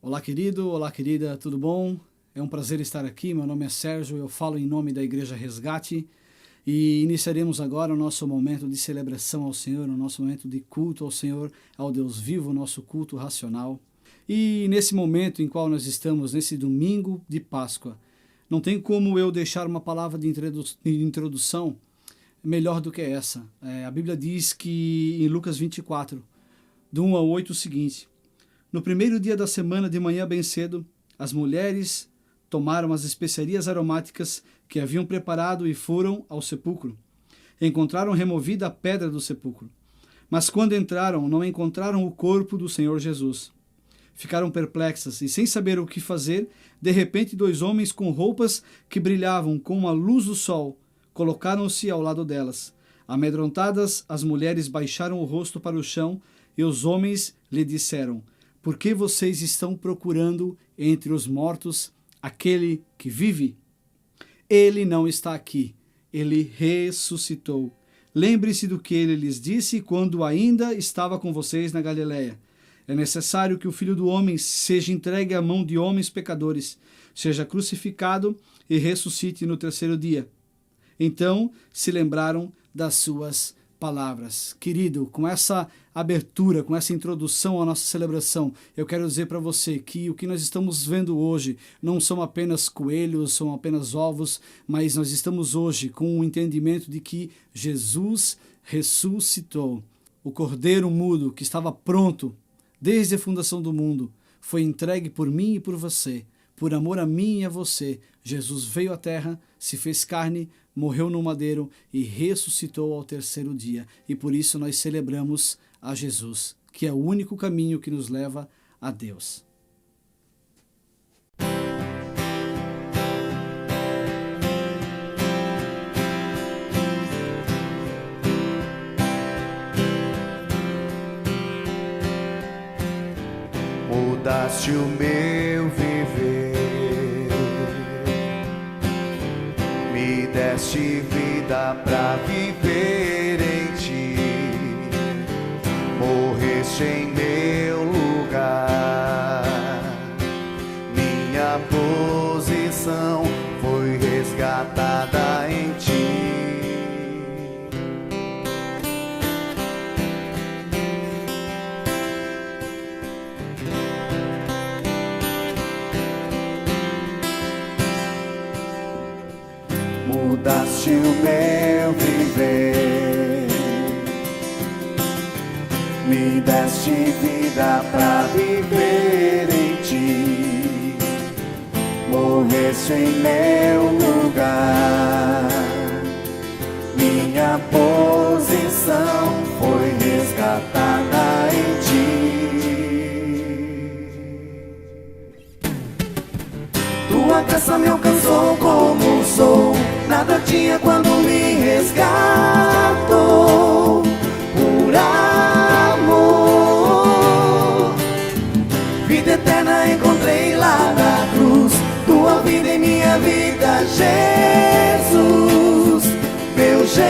Olá, querido, olá, querida, tudo bom? É um prazer estar aqui. Meu nome é Sérgio, eu falo em nome da Igreja Resgate e iniciaremos agora o nosso momento de celebração ao Senhor, o nosso momento de culto ao Senhor, ao Deus vivo, o nosso culto racional. E nesse momento em qual nós estamos, nesse domingo de Páscoa, não tem como eu deixar uma palavra de introdução melhor do que essa. A Bíblia diz que em Lucas 24, do 1 ao 8, o seguinte: no primeiro dia da semana, de manhã bem cedo, as mulheres tomaram as especiarias aromáticas que haviam preparado e foram ao sepulcro. Encontraram removida a pedra do sepulcro. Mas quando entraram, não encontraram o corpo do Senhor Jesus. Ficaram perplexas e, sem saber o que fazer, de repente 2 homens com roupas que brilhavam como a luz do sol colocaram-se ao lado delas. Amedrontadas, as mulheres baixaram o rosto para o chão e os homens lhe disseram: por que vocês estão procurando entre os mortos aquele que vive? Ele não está aqui, ele ressuscitou. Lembre-se do que ele lhes disse quando ainda estava com vocês na Galileia. É necessário que o Filho do Homem seja entregue à mão de homens pecadores, seja crucificado e ressuscite no 3º dia. Então se lembraram das suas palavras. Querido, com essa abertura, com essa introdução à nossa celebração, eu quero dizer para você que o que nós estamos vendo hoje não são apenas coelhos, são apenas ovos, mas nós estamos hoje com o entendimento de que Jesus ressuscitou. O cordeiro mudo que estava pronto desde a fundação do mundo foi entregue por mim e por você. Por amor a mim e a você, Jesus veio à terra, se fez carne, morreu no madeiro e ressuscitou ao 3º dia. E por isso nós celebramos a Jesus, que é o único caminho que nos leva a Deus. Mudaste o meu viver, me deste vida pra viver em ti, morreste em meu lugar, minha posição foi resgatada em ti. Mudaste o meu viver, me deste vida pra viver em ti, morreste em meu lugar, minha posição foi resgatada em ti. Tua graça me alcançou como sou, nada tinha quando me resgatou. Por amor, vida eterna encontrei lá na cruz. Tua vida em minha vida, Jesus, meu Jesus.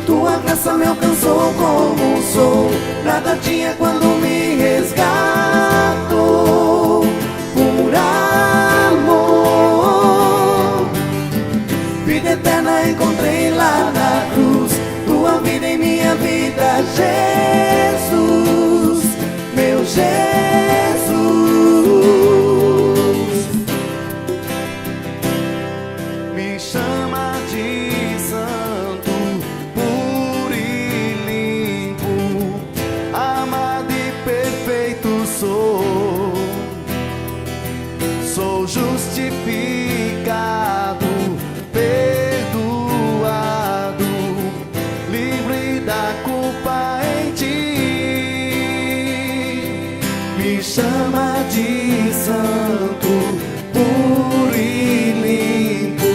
Tua graça me alcançou como sou, nada tinha quando me resgatou. Por amor, vida eterna encontrei lá na cruz. Tua vida em minha vida, Jesus, meu Jesus. Me chama de santo, puro e limpo, amado e perfeito sou. Sou justificado, perdoado, livre da culpa em ti. Me chama de santo, puro e limpo,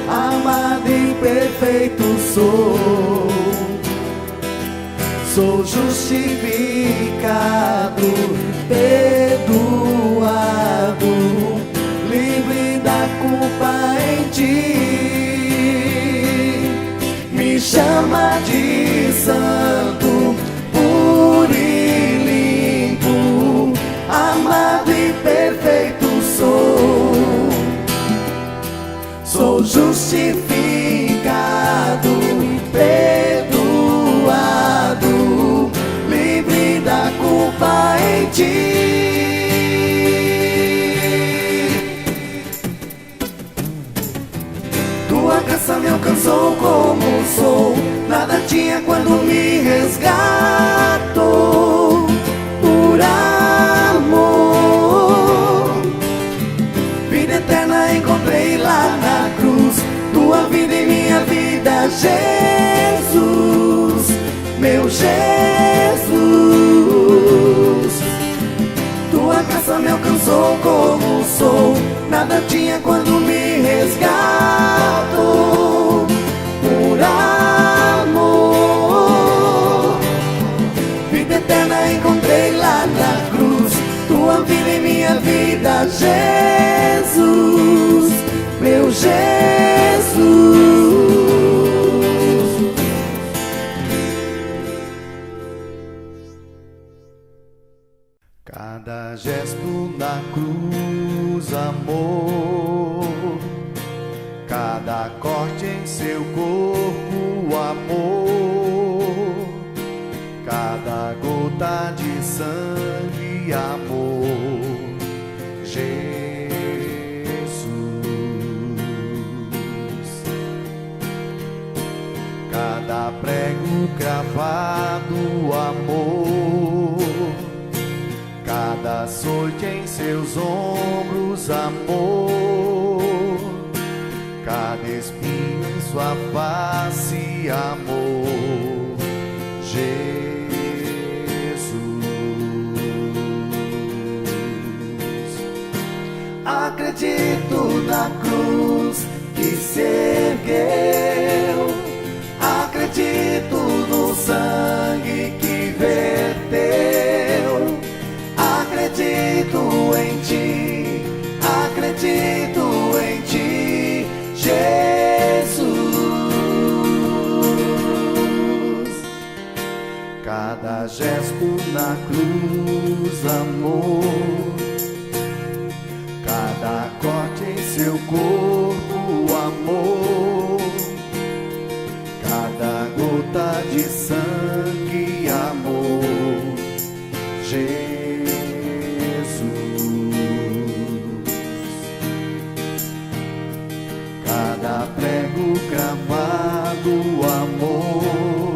amado e perfeito sou. Sou justificado, perdoado, livre da culpa em ti. Me chama de santo, puro e ti. Tua graça me alcançou como sou, nada tinha quando me resgatou. Por amor, vida eterna encontrei lá na cruz. Tua vida em minha vida, Jesus, meu Jesus. Tua graça me alcançou como sou, nada tinha quando me resgatou. Por amor, vida eterna encontrei lá na cruz. Tua vida em minha vida, Jesus, meu Jesus. Cada gesto na cruz, amor. Cada corte em seu corpo, amor. Cada gota de sangue, amor. Jesus. Cada prego cravado, amor. Cada açoite em seus ombros, amor. Cada espinho em sua face, amor. Jesus. Acredito na cruz que se ergueu. Acredito no sangue que verteu. Acredito em ti, acredito em ti, Jesus. Cada gesto na cruz, amor. Cada corte em seu corpo, amor. Cada gota de sangue, amor. Jesus. Cada prego cravado, amor.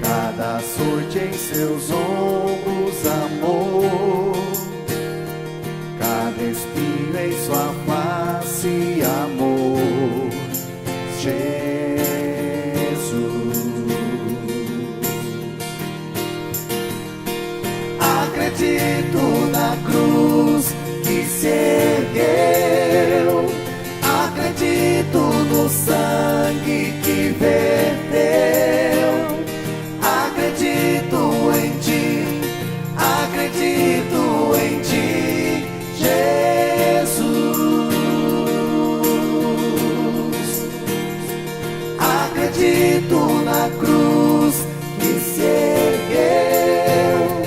Cada açoite em seus ombros, amor. Cada espinho em sua face, amor. Jesus. Acredito na cruz que se ergueu. Acredito no sangue que verteu. Acredito em ti, acredito em ti, Jesus. Acredito na cruz que se ergueu.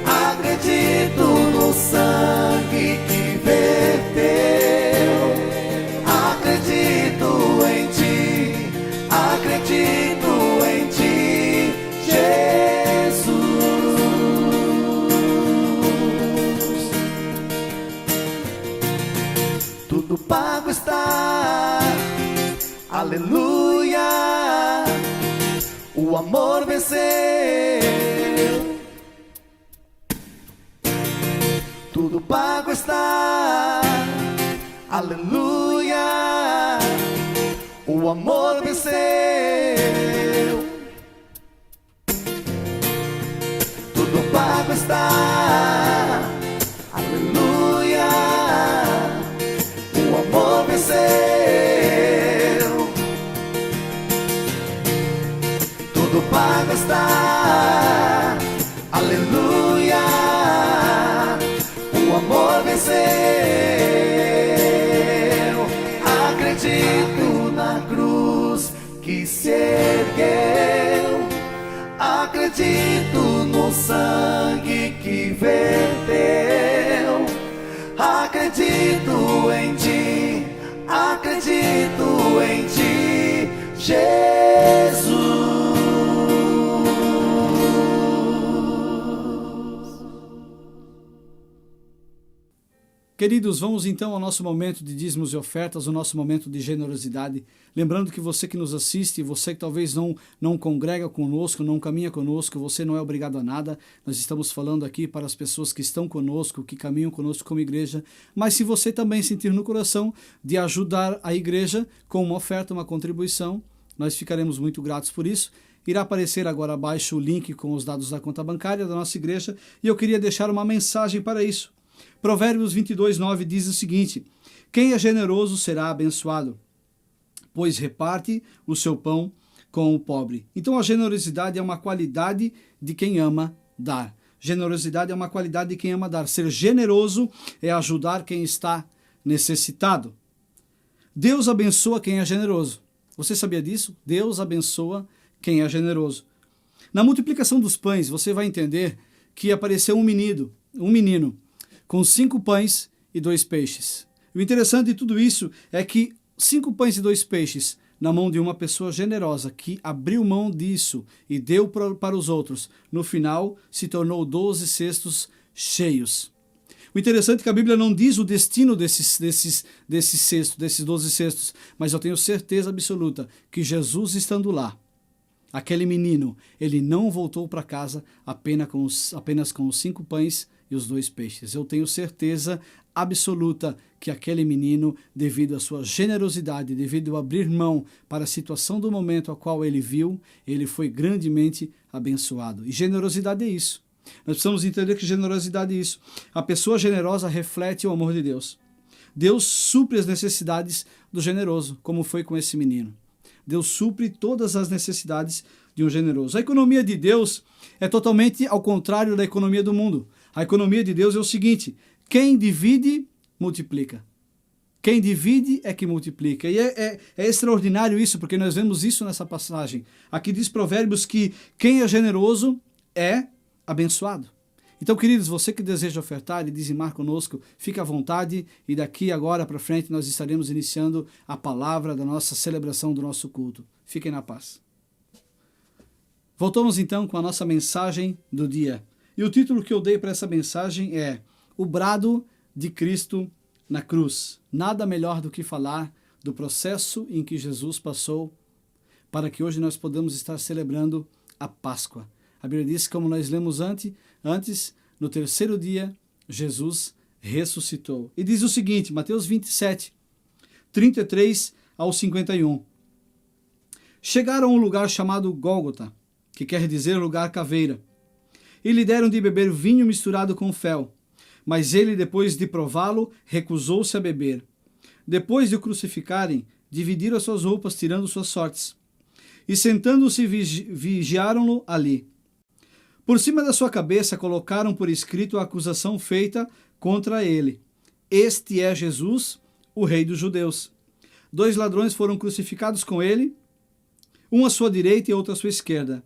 Acredito no sangue que verteu. Acredito em ti, acredito em ti, Jesus. Tudo pago está, aleluia. O amor venceu. Tudo pago está, aleluia. O amor venceu. Tudo pago está, aleluia. O amor venceu. Tudo pago está, aleluia. O amor venceu. Acredito na cruz que se ergueu. Acredito no sangue que verteu. Acredito em ti, acredito em ti, Jesus. Queridos, vamos então ao nosso momento de dízimos e ofertas, o nosso momento de generosidade. Lembrando que você que nos assiste, você que talvez não congrega conosco, não caminha conosco, você não é obrigado a nada. Nós estamos falando aqui para as pessoas que estão conosco, que caminham conosco como igreja. Mas se você também sentir no coração de ajudar a igreja com uma oferta, uma contribuição, nós ficaremos muito gratos por isso. Irá aparecer agora abaixo o link com os dados da conta bancária da nossa igreja e eu queria deixar uma mensagem para isso. Provérbios 22:9 diz o seguinte: quem é generoso será abençoado, pois reparte o seu pão com o pobre. Então a generosidade é uma qualidade de quem ama dar. Generosidade é uma qualidade de quem ama dar. Ser generoso é ajudar quem está necessitado. Deus abençoa quem é generoso. Você sabia disso? Deus abençoa quem é generoso. Na multiplicação dos pães, você vai entender que apareceu um menino com 5 pães e 2 peixes. O interessante de tudo isso é que 5 pães e 2 peixes na mão de uma pessoa generosa que abriu mão disso e deu para os outros, no final se tornou 12 cestos cheios. O interessante é que a Bíblia não diz o destino desses 12 cestos, mas eu tenho certeza absoluta que Jesus estando lá, aquele menino, ele não voltou para casa apenas com os 5 pães e os 2 peixes. Eu tenho certeza absoluta que aquele menino, devido à sua generosidade, devido a abrir mão para a situação do momento a qual ele viu, ele foi grandemente abençoado. E generosidade é isso. Nós precisamos entender que generosidade é isso. A pessoa generosa reflete o amor de Deus. Deus supre as necessidades do generoso, como foi com esse menino. Deus supre todas as necessidades de um generoso. A economia de Deus é totalmente ao contrário da economia do mundo. A economia de Deus é o seguinte: quem divide, multiplica. Quem divide é que multiplica. E é extraordinário isso, porque nós vemos isso nessa passagem. Aqui diz Provérbios que quem é generoso é abençoado. Então, queridos, você que deseja ofertar e dizimar conosco, fique à vontade e daqui agora para frente nós estaremos iniciando a palavra da nossa celebração do nosso culto. Fiquem na paz. Voltamos então com a nossa mensagem do dia. E o título que eu dei para essa mensagem é O Brado de Cristo na Cruz. Nada melhor do que falar do processo em que Jesus passou para que hoje nós podamos estar celebrando a Páscoa. A Bíblia diz, como nós lemos antes, no terceiro dia, Jesus ressuscitou. E diz o seguinte, Mateus 27, 33 ao 51. Chegaram a um lugar chamado Gólgota, que quer dizer lugar caveira, e lhe deram de beber vinho misturado com fel. Mas ele, depois de prová-lo, recusou-se a beber. Depois de o crucificarem, dividiram as suas roupas, tirando suas sortes. E sentando-se, vigiaram-no ali. Por cima da sua cabeça colocaram por escrito a acusação feita contra ele. Este é Jesus, o Rei dos Judeus. 2 ladrões foram crucificados com ele, um à sua direita e outro à sua esquerda.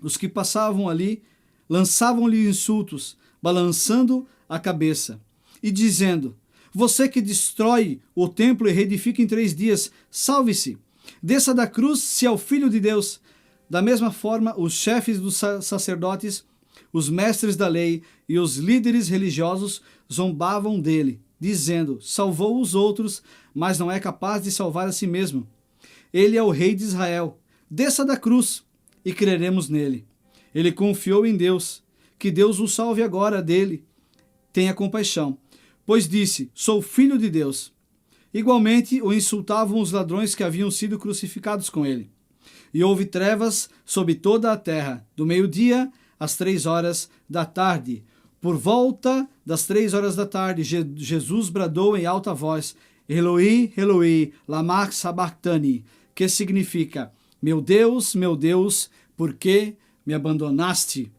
Os que passavam ali lançavam-lhe insultos, balançando a cabeça e dizendo: você que destrói o templo e reedifica em 3 dias, salve-se, desça da cruz se é o Filho de Deus. Da mesma forma, os chefes dos sacerdotes, os mestres da lei e os líderes religiosos zombavam dele, dizendo: salvou os outros, mas não é capaz de salvar a si mesmo. Ele é o Rei de Israel. Desça da cruz e creremos nele. Ele confiou em Deus. Que Deus o salve agora dele. Tenha compaixão. Pois disse: sou filho de Deus. Igualmente o insultavam os ladrões que haviam sido crucificados com ele. E houve trevas sobre toda a terra, do meio-dia às 3 horas da tarde. Por volta das 3 horas da tarde, Jesus bradou em alta voz: Eloi, Eloi, lama sabachthani, que significa: meu Deus, por que me abandonaste?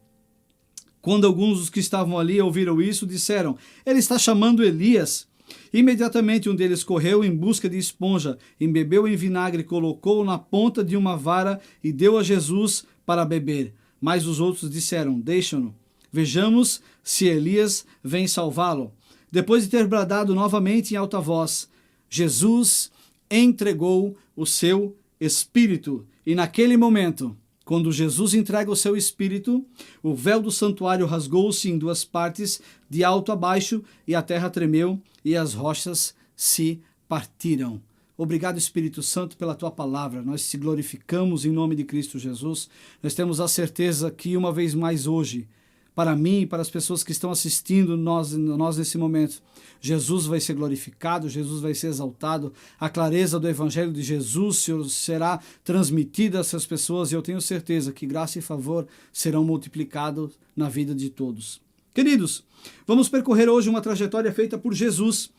Quando alguns dos que estavam ali ouviram isso, disseram: ele está chamando Elias. Imediatamente um deles correu em busca de esponja, embebeu em vinagre, colocou na ponta de uma vara e deu a Jesus para beber. Mas os outros disseram: deixam-no, vejamos se Elias vem salvá-lo. Depois de ter bradado novamente em alta voz, Jesus entregou o seu espírito. E naquele momento, Quando Jesus entrega o seu espírito, o véu do santuário rasgou-se em duas partes, de alto a baixo, e a terra tremeu e as rochas se partiram. Obrigado, Espírito Santo, pela tua palavra. Nós te glorificamos em nome de Cristo Jesus. Nós temos a certeza que uma vez mais hoje, para mim e para as pessoas que estão assistindo nós nesse momento, Jesus vai ser glorificado, Jesus vai ser exaltado, a clareza do Evangelho de Jesus será transmitida a essas pessoas e eu tenho certeza que graça e favor serão multiplicados na vida de todos. Queridos, vamos percorrer hoje uma trajetória feita por Jesus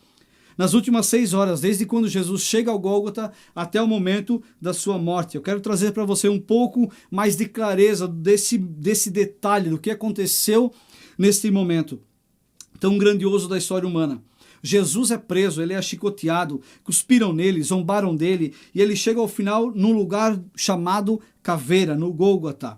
nas últimas 6 horas, desde quando Jesus chega ao Gólgota até o momento da sua morte. Eu quero trazer para você um pouco mais de clareza desse detalhe, do que aconteceu neste momento tão grandioso da história humana. Jesus é preso, ele é chicoteado, cuspiram nele, zombaram dele, e ele chega ao final num lugar chamado Caveira, no Gólgota.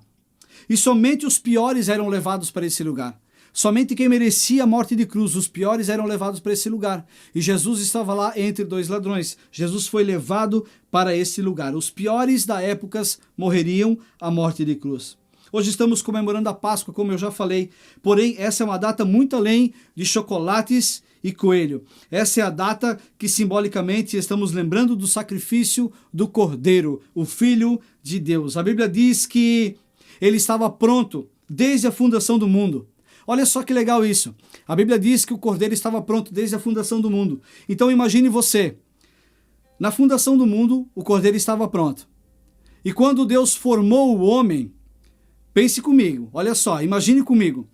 E somente os piores eram levados para esse lugar. Somente quem merecia a morte de cruz, os piores, eram levados para esse lugar. E Jesus estava lá entre 2 ladrões. Jesus foi levado para esse lugar. Os piores da época morreriam à morte de cruz. Hoje estamos comemorando a Páscoa, como eu já falei. Porém, essa é uma data muito além de chocolates e coelho. Essa é a data que simbolicamente estamos lembrando do sacrifício do Cordeiro, o Filho de Deus. A Bíblia diz que ele estava pronto desde a fundação do mundo. Olha só que legal isso. A Bíblia diz que o Cordeiro estava pronto desde a fundação do mundo. Então imagine você. Na fundação do mundo, o Cordeiro estava pronto. E quando Deus formou o homem, pense comigo, olha só, imagine comigo.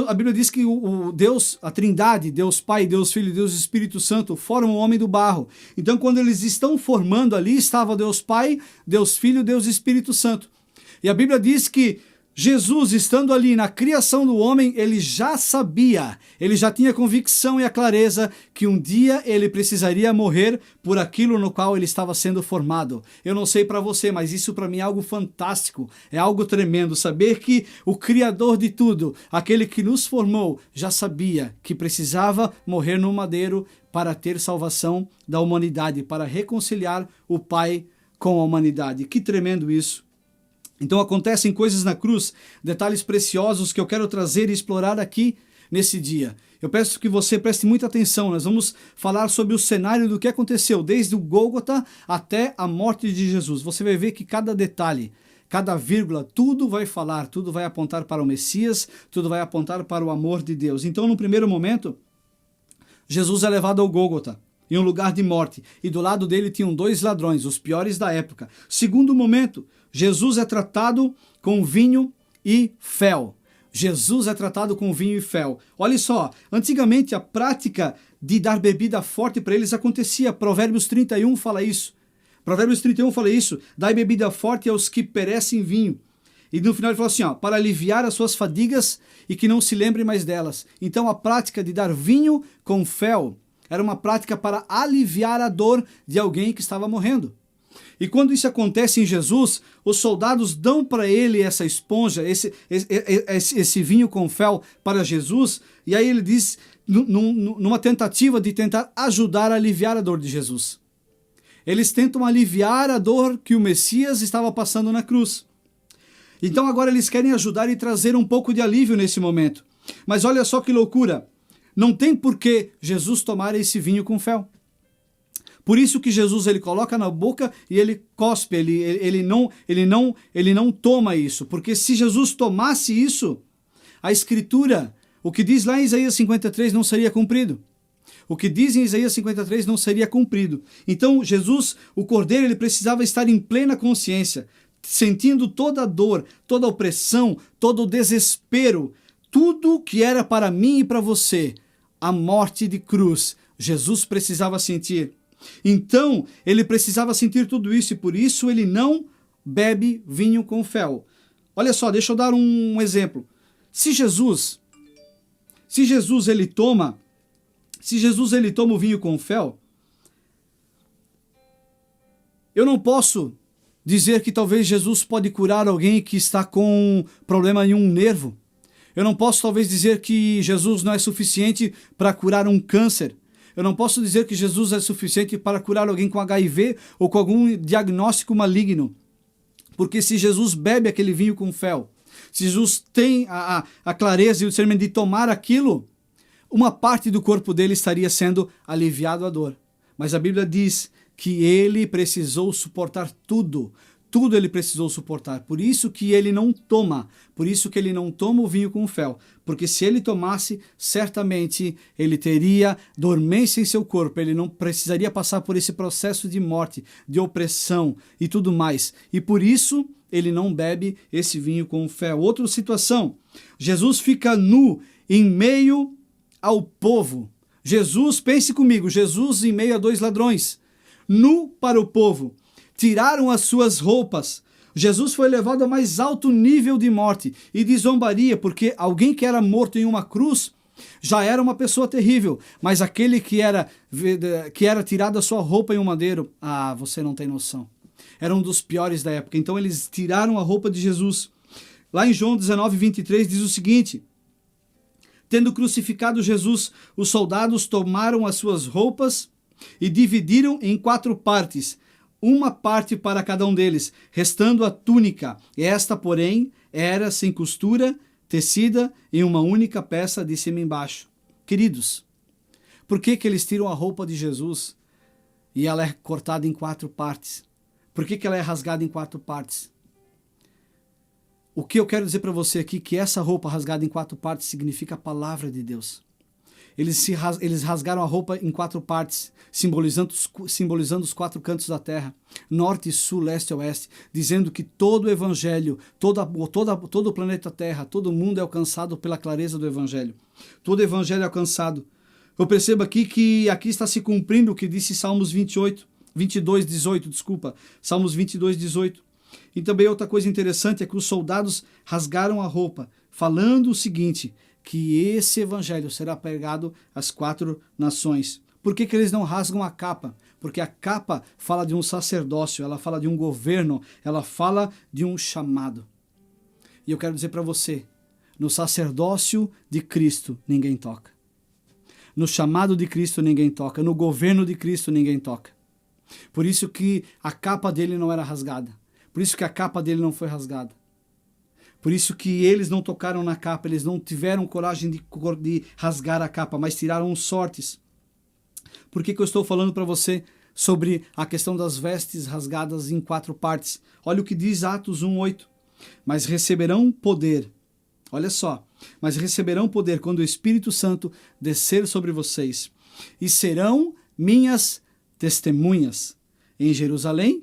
A Bíblia diz que Deus, a Trindade, Deus Pai, Deus Filho e Deus Espírito Santo formam o homem do barro. Então quando eles estão formando ali, estava Deus Pai, Deus Filho, Deus Espírito Santo. E a Bíblia diz que Jesus, estando ali na criação do homem, ele já sabia, ele já tinha convicção e a clareza que um dia ele precisaria morrer por aquilo no qual ele estava sendo formado. Eu não sei para você, mas isso para mim é algo fantástico, é algo tremendo, saber que o Criador de tudo, aquele que nos formou, já sabia que precisava morrer no madeiro para ter salvação da humanidade, para reconciliar o Pai com a humanidade. Que tremendo isso! Então acontecem coisas na cruz, detalhes preciosos que eu quero trazer e explorar aqui nesse dia. Eu peço que você preste muita atenção, nós vamos falar sobre o cenário do que aconteceu, desde o Gólgota até a morte de Jesus. Você vai ver que cada detalhe, cada vírgula, tudo vai falar, tudo vai apontar para o Messias, tudo vai apontar para o amor de Deus. Então no primeiro momento, Jesus é levado ao Gólgota, em um lugar de morte, e do lado dele tinham 2 ladrões, os piores da época. Segundo momento, Jesus é tratado com vinho e fel. Jesus é tratado com vinho e fel. Olha só, antigamente a prática de dar bebida forte para eles acontecia. Provérbios 31 fala isso. Provérbios 31 fala isso. Dai bebida forte aos que perecem vinho. E no final ele fala assim, ó, para aliviar as suas fadigas e que não se lembre mais delas. Então a prática de dar vinho com fel era uma prática para aliviar a dor de alguém que estava morrendo. E quando isso acontece em Jesus, os soldados dão para ele essa esponja, esse vinho com fel para Jesus, e aí ele diz, numa tentativa de tentar ajudar a aliviar a dor de Jesus. Eles tentam aliviar a dor que o Messias estava passando na cruz. Então agora eles querem ajudar e trazer um pouco de alívio nesse momento. Mas olha só que loucura, não tem por que Jesus tomar esse vinho com fel. Por isso que Jesus ele coloca na boca e ele cospe, ele não toma isso. Porque se Jesus tomasse isso, a Escritura, o que diz lá em Isaías 53 não seria cumprido. O que diz em Isaías 53 não seria cumprido. Então Jesus, o Cordeiro, ele precisava estar em plena consciência, sentindo toda a dor, toda a opressão, todo o desespero, tudo que era para mim e para você, a morte de cruz, Jesus precisava sentir. Então, ele precisava sentir tudo isso e por isso ele não bebe vinho com fel. Olha só, deixa eu dar um exemplo. Se Jesus ele toma o vinho com fel, eu não posso dizer que talvez Jesus pode curar alguém que está com problema em um nervo. Eu não posso talvez dizer que Jesus não é suficiente para curar um câncer. Eu não posso dizer que Jesus é suficiente para curar alguém com HIV ou com algum diagnóstico maligno. Porque se Jesus bebe aquele vinho com fel, se Jesus tem a clareza e o discernimento de tomar aquilo, uma parte do corpo dele estaria sendo aliviado a dor. Mas a Bíblia diz que ele precisou suportar tudo. Tudo ele precisou suportar. Por isso que ele não toma. Por isso que ele não toma o vinho com fel. Porque se ele tomasse, certamente ele teria dormência em seu corpo. Ele não precisaria passar por esse processo de morte, de opressão e tudo mais. E por isso ele não bebe esse vinho com fel. Outra situação. Jesus fica nu em meio ao povo. Jesus, pense comigo, Jesus em meio a 2 ladrões. Nu para o povo. Tiraram as suas roupas. Jesus foi levado ao mais alto nível de morte e de zombaria, porque alguém que era morto em uma cruz já era uma pessoa terrível, mas aquele que era tirado a sua roupa em um madeiro, você não tem noção. Era um dos piores da época. Então eles tiraram a roupa de Jesus. Lá em João 19:23 diz o seguinte: tendo crucificado Jesus, os soldados tomaram as suas roupas e dividiram em 4 partes, uma parte para cada um deles, restando a túnica. Esta, porém, era sem costura, tecida em uma única peça de cima e embaixo. Queridos, por que eles tiram a roupa de Jesus e ela é cortada em 4 partes? Por que ela é rasgada em 4 partes? O que eu quero dizer para você aqui, que essa roupa rasgada em 4 partes significa a palavra de Deus. Eles rasgaram a roupa em 4 partes, simbolizando os 4 cantos da terra, norte, sul, leste e oeste, dizendo que todo o evangelho, todo o planeta Terra, todo mundo é alcançado pela clareza do evangelho. Todo o evangelho é alcançado. Eu percebo aqui que aqui está se cumprindo o que disse Salmos 22:18. Salmos 22:18. E também outra coisa interessante é que os soldados rasgaram a roupa, falando o seguinte: que esse evangelho será pregado às 4 nações. Por que eles não rasgam a capa? Porque a capa fala de um sacerdócio, ela fala de um governo, ela fala de um chamado. E eu quero dizer para você, no sacerdócio de Cristo ninguém toca. No chamado de Cristo ninguém toca. No governo de Cristo ninguém toca. Por isso que a capa dele não era rasgada. Por isso que a capa dele não foi rasgada. Por isso que eles não tocaram na capa, eles não tiveram coragem de rasgar a capa, mas tiraram os sortes. Por que eu estou falando para você sobre a questão das vestes rasgadas em 4 partes? Olha o que diz Atos 1:8. Mas receberão poder. Olha só. Mas receberão poder quando o Espírito Santo descer sobre vocês. E serão minhas testemunhas em Jerusalém,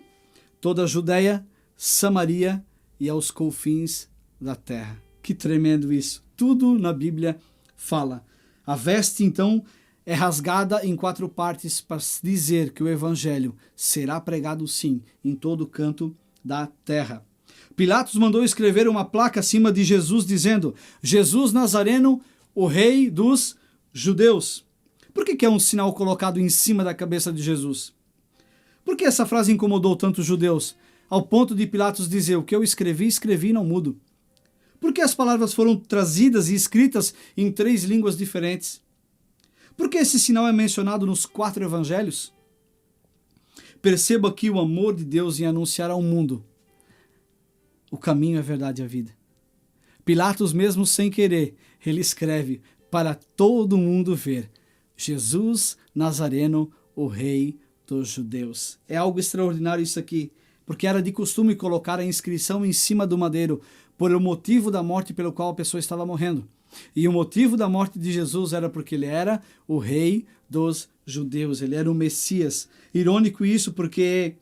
toda a Judeia, Samaria e aos confins da terra. Que tremendo isso. Tudo na Bíblia fala. A veste, então, é rasgada em 4 partes para dizer que o evangelho será pregado, sim, em todo canto da terra. Pilatos mandou escrever uma placa acima de Jesus dizendo: Jesus Nazareno, o rei dos judeus. Por que é um sinal colocado em cima da cabeça de Jesus? Por que essa frase incomodou tanto os judeus, ao ponto de Pilatos dizer: o que eu escrevi e não mudo? Por que as palavras foram trazidas e escritas em 3 línguas diferentes? Por que esse sinal é mencionado nos 4 evangelhos? Perceba aqui o amor de Deus em anunciar ao mundo o caminho, a verdade e a vida. Pilatos, mesmo sem querer, ele escreve para todo mundo ver: Jesus Nazareno, o rei dos judeus. É algo extraordinário isso aqui, porque era de costume colocar a inscrição em cima do madeiro, por o motivo da morte pelo qual a pessoa estava morrendo. E o motivo da morte de Jesus era porque ele era o rei dos judeus, ele era o Messias. Irônico isso, porque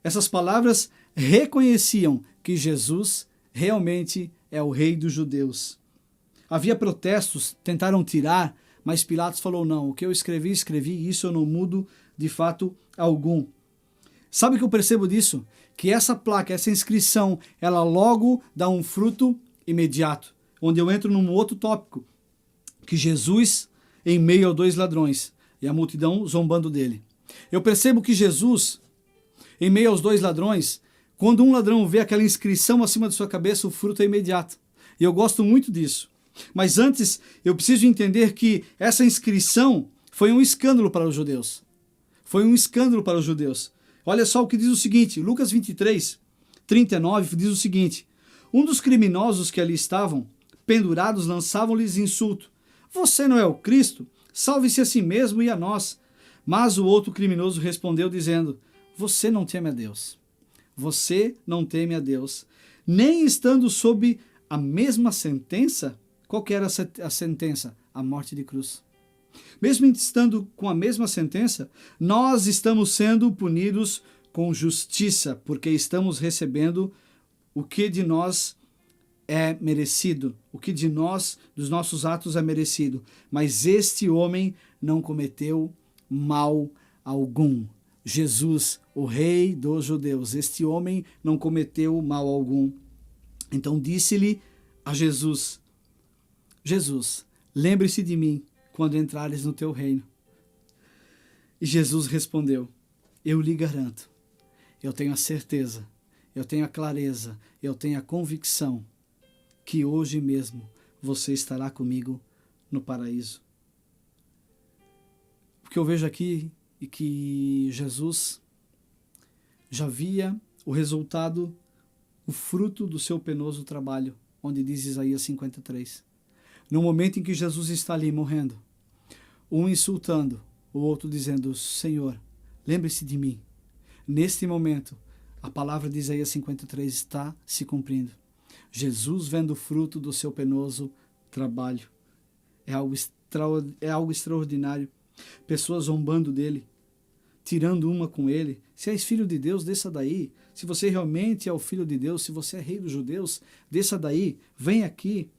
essas palavras reconheciam que Jesus realmente é o rei dos judeus. Havia protestos, tentaram tirar, mas Pilatos falou: não, o que eu escrevi, isso eu não mudo de fato algum. Sabe o que eu percebo disso? Que essa placa, essa inscrição, ela logo dá um fruto imediato. Onde eu entro num outro tópico, que Jesus em meio a 2 ladrões e a multidão zombando dele. Eu percebo que Jesus, em meio aos 2 ladrões, quando um ladrão vê aquela inscrição acima de sua cabeça, o fruto é imediato. E eu gosto muito disso. Mas antes, eu preciso entender que essa inscrição foi um escândalo para os judeus. Foi um escândalo para os judeus. Olha só o que diz o seguinte, Lucas 23, 39 diz o seguinte: um dos criminosos que ali estavam, pendurados, lançavam-lhes insulto: você não é o Cristo? Salve-se a si mesmo e a nós. Mas o outro criminoso respondeu dizendo: você não teme a Deus. Você não teme a Deus, nem estando sob a mesma sentença. Qual que era a sentença? A morte de cruz. Mesmo estando com a mesma sentença, nós estamos sendo punidos com justiça, porque estamos recebendo o que de nós é merecido, o que de nós, dos nossos atos é merecido. Mas este homem não cometeu mal algum. Jesus, o Rei dos Judeus, este homem não cometeu mal algum. Então disse-lhe a Jesus: Jesus, lembre-se de mim quando entrares no teu reino. E Jesus respondeu: eu lhe garanto, eu tenho a certeza, eu tenho a clareza, eu tenho a convicção que hoje mesmo você estará comigo no paraíso. O que eu vejo aqui é que Jesus já via o resultado, o fruto do seu penoso trabalho, onde diz Isaías 53. No momento em que Jesus está ali morrendo, um insultando, o outro dizendo: Senhor, lembre-se de mim. Neste momento, a palavra de Isaías 53 está se cumprindo. Jesus vendo o fruto do seu penoso trabalho. É algo extraordinário. Pessoas zombando dele, tirando uma com ele. Se és filho de Deus, desça daí. Se você realmente é o filho de Deus, se você é rei dos judeus, desça daí, vem aqui.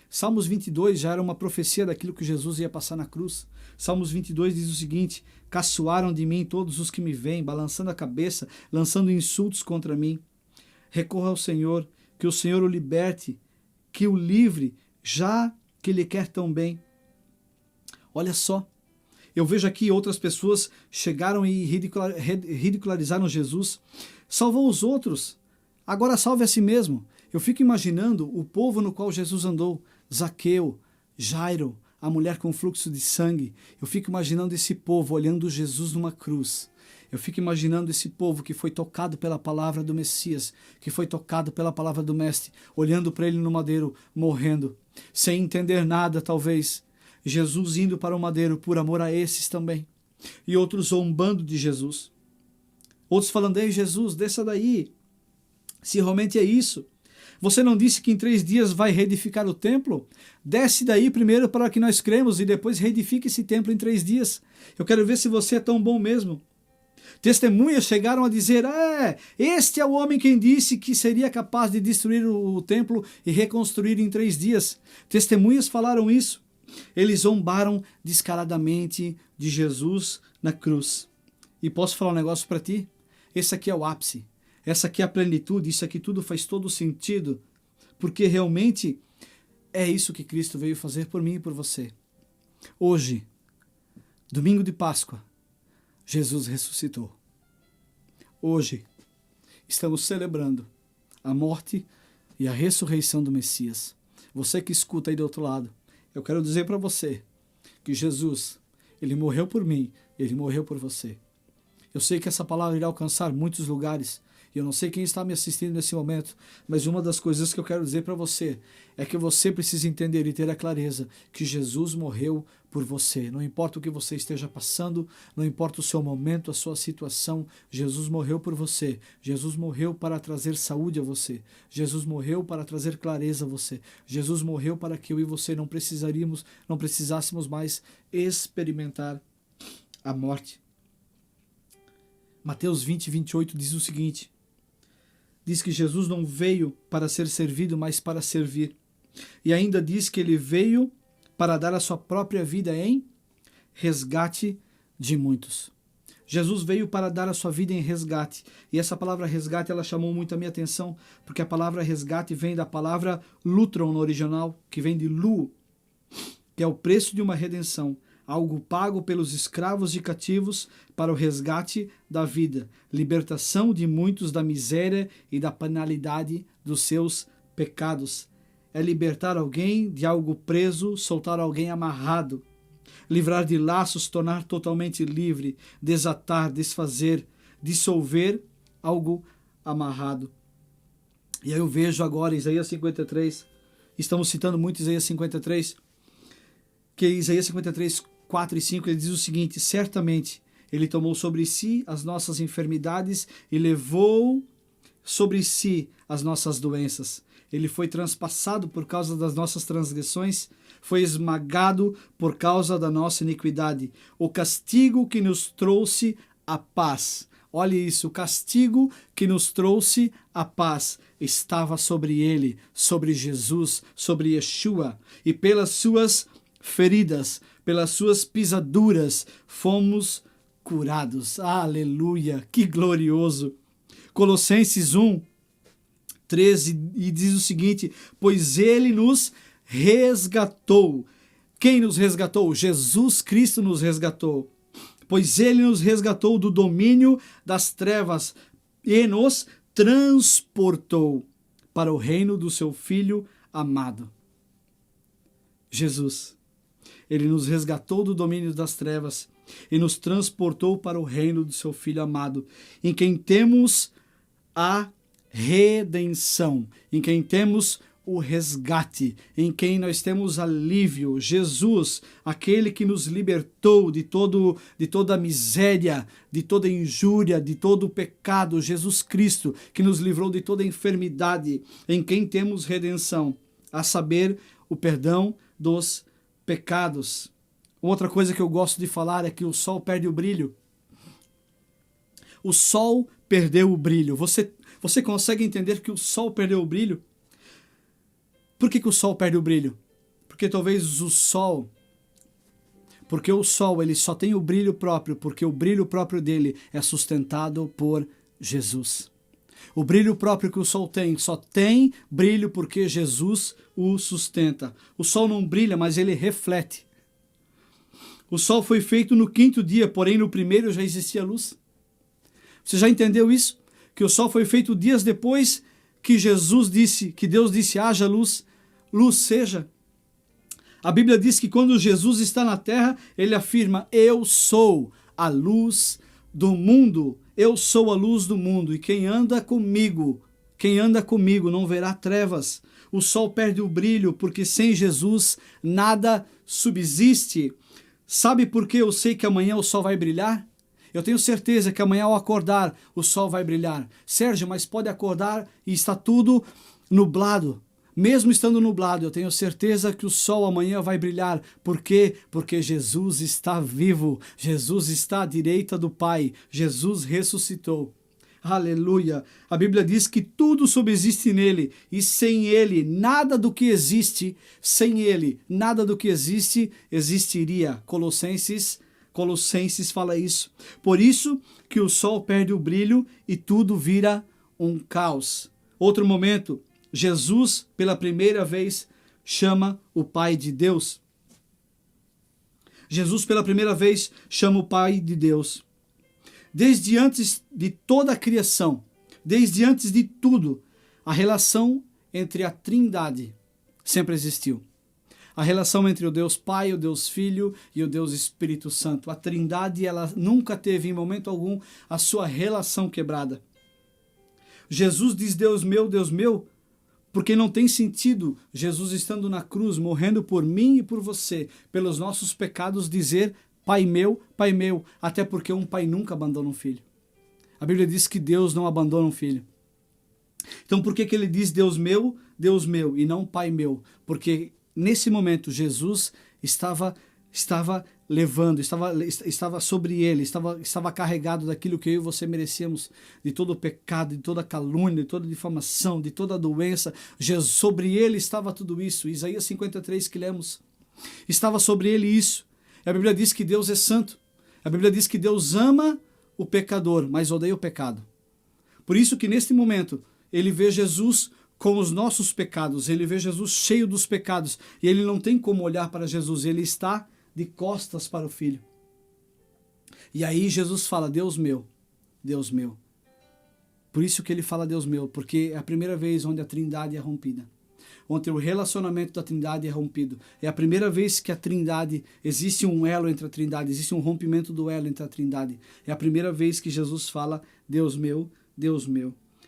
Salmos 22 já era uma profecia daquilo que Jesus ia passar na cruz. Salmos 22 diz o seguinte: caçoaram de mim todos os que me veem, balançando a cabeça, lançando insultos contra mim. Recorra ao Senhor, que o Senhor o liberte, que o livre, já que Ele quer tão bem. Olha só, eu vejo aqui outras pessoas chegaram e ridicularizaram Jesus. Salvou os outros, agora salve a si mesmo. Eu fico imaginando o povo no qual Jesus andou: Zaqueu, Jairo, a mulher com fluxo de sangue. Eu fico imaginando esse povo olhando Jesus numa cruz. Eu fico imaginando esse povo que foi tocado pela palavra do Messias, que foi tocado pela palavra do Mestre, olhando para ele no madeiro, morrendo, sem entender nada talvez. Jesus indo para o madeiro por amor a esses também. E outros zombando de Jesus. Outros falando: ei, Jesus, desça daí. Se realmente é isso. Você não disse que em 3 dias vai reedificar o templo? Desce daí primeiro para que nós cremos e depois reedifique esse templo em 3 dias. Eu quero ver se você é tão bom mesmo. Testemunhas chegaram a dizer: este é o homem quem disse que seria capaz de destruir o templo e reconstruir em 3 dias. Testemunhas falaram isso. Eles zombaram descaradamente de Jesus na cruz. E posso falar um negócio para ti? Esse aqui é o ápice. Essa aqui é a plenitude. Isso aqui tudo faz todo sentido. Porque realmente é isso que Cristo veio fazer por mim e por você. Hoje, domingo de Páscoa, Jesus ressuscitou. Hoje, estamos celebrando a morte e a ressurreição do Messias. Você que escuta aí do outro lado, eu quero dizer para você que Jesus, Ele morreu por mim, Ele morreu por você. Eu sei que essa palavra irá alcançar muitos lugares, e eu não sei quem está me assistindo nesse momento, mas uma das coisas que eu quero dizer para você é que você precisa entender e ter a clareza que Jesus morreu por você. Não importa o que você esteja passando, não importa o seu momento, a sua situação, Jesus morreu por você. Jesus morreu para trazer saúde a você. Jesus morreu para trazer clareza a você. Jesus morreu para que eu e você não precisássemos mais experimentar a morte. Mateus 20, 28 diz o seguinte: diz que Jesus não veio para ser servido, mas para servir. E ainda diz que ele veio para dar a sua própria vida em resgate de muitos. Jesus veio para dar a sua vida em resgate. E essa palavra resgate, ela chamou muito a minha atenção, porque a palavra resgate vem da palavra lutron no original, que vem de lu, que é o preço de uma redenção. Algo pago pelos escravos e cativos para o resgate da vida, libertação de muitos da miséria e da penalidade dos seus pecados. É libertar alguém de algo preso, soltar alguém amarrado, livrar de laços, tornar totalmente livre, desatar, desfazer, dissolver algo amarrado. E aí eu vejo agora Isaías 53, estamos citando muito Isaías 53, que Isaías 53, 4 e 5, ele diz o seguinte: certamente ele tomou sobre si as nossas enfermidades e levou sobre si as nossas doenças. Ele foi transpassado por causa das nossas transgressões, foi esmagado por causa da nossa iniquidade. O castigo que nos trouxe a paz. Olha isso, o castigo que nos trouxe a paz estava sobre ele, sobre Jesus, sobre Yeshua. E pelas suas feridas, pelas suas pisaduras, fomos curados. Aleluia, que glorioso. Colossenses 1, 13, e diz o seguinte: pois ele nos resgatou. Quem nos resgatou? Jesus Cristo nos resgatou. Pois ele nos resgatou do domínio das trevas e nos transportou para o reino do seu Filho amado. Jesus, ele nos resgatou do domínio das trevas e nos transportou para o reino do seu Filho amado, em quem temos a redenção, em quem temos o resgate, em quem nós temos alívio. Jesus, aquele que nos libertou de toda a miséria, de toda injúria, de todo o pecado. Jesus Cristo, que nos livrou de toda enfermidade, em quem temos redenção, a saber, o perdão dos pecados. Outra coisa que eu gosto de falar é que o sol perde o brilho. O sol perdeu o brilho. Você consegue entender que o sol perdeu o brilho? Por que o sol perde o brilho? Porque talvez o sol ele só tem o brilho próprio, porque o brilho próprio dele é sustentado por Jesus. O brilho próprio que o sol tem, só tem brilho porque Jesus o sustenta. O sol não brilha, mas ele reflete. O sol foi feito no 5º dia, porém no primeiro já existia luz. Você já entendeu isso? Que o sol foi feito dias depois que Deus disse, haja luz, luz seja. A Bíblia diz que quando Jesus está na terra, ele afirma: eu sou a luz do mundo, eu sou a luz do mundo, e quem anda comigo não verá trevas. O sol perde o brilho, porque sem Jesus nada subsiste. Sabe por que eu sei que amanhã o sol vai brilhar? Eu tenho certeza que amanhã ao acordar o sol vai brilhar. Sérgio, mas pode acordar e está tudo nublado. Mesmo estando nublado, eu tenho certeza que o sol amanhã vai brilhar. Por quê? Porque Jesus está vivo. Jesus está à direita do Pai. Jesus ressuscitou. Aleluia! A Bíblia diz que tudo subsiste nele, e sem ele, nada do que existe, existiria. Colossenses fala isso. Por isso que o sol perde o brilho e tudo vira um caos. Outro momento, Jesus, pela primeira vez, chama o Pai de Deus. Jesus, pela primeira vez, chama o Pai de Deus. Desde antes de toda a criação, desde antes de tudo, a relação entre a Trindade sempre existiu. A relação entre o Deus Pai, o Deus Filho e o Deus Espírito Santo. A Trindade, ela nunca teve, em momento algum, a sua relação quebrada. Jesus diz Deus meu, porque não tem sentido Jesus estando na cruz, morrendo por mim e por você, pelos nossos pecados, dizer Pai meu, até porque um pai nunca abandona um filho. A Bíblia diz que Deus não abandona um filho. Então por que ele diz Deus meu, e não Pai meu? Porque nesse momento Jesus estava levando, estava sobre ele, estava carregado daquilo que eu e você merecíamos, de todo o pecado, de toda a calúnia, de toda a difamação, de toda a doença. Sobre ele estava tudo isso. Isaías 53 que lemos, estava sobre ele isso. A Bíblia diz que Deus é santo. A Bíblia diz que Deus ama o pecador, mas odeia o pecado. Por isso que neste momento ele vê Jesus com os nossos pecados, ele vê Jesus cheio dos pecados, e ele não tem como olhar para Jesus, ele está de costas para o Filho. E aí Jesus fala, Deus meu. Por isso que ele fala Deus meu, porque é a primeira vez onde a Trindade é rompida, onde o relacionamento da Trindade é rompido. É a primeira vez que a Trindade, existe um elo entre a Trindade, existe um rompimento do elo entre a Trindade. É a primeira vez que Jesus fala, Deus meu,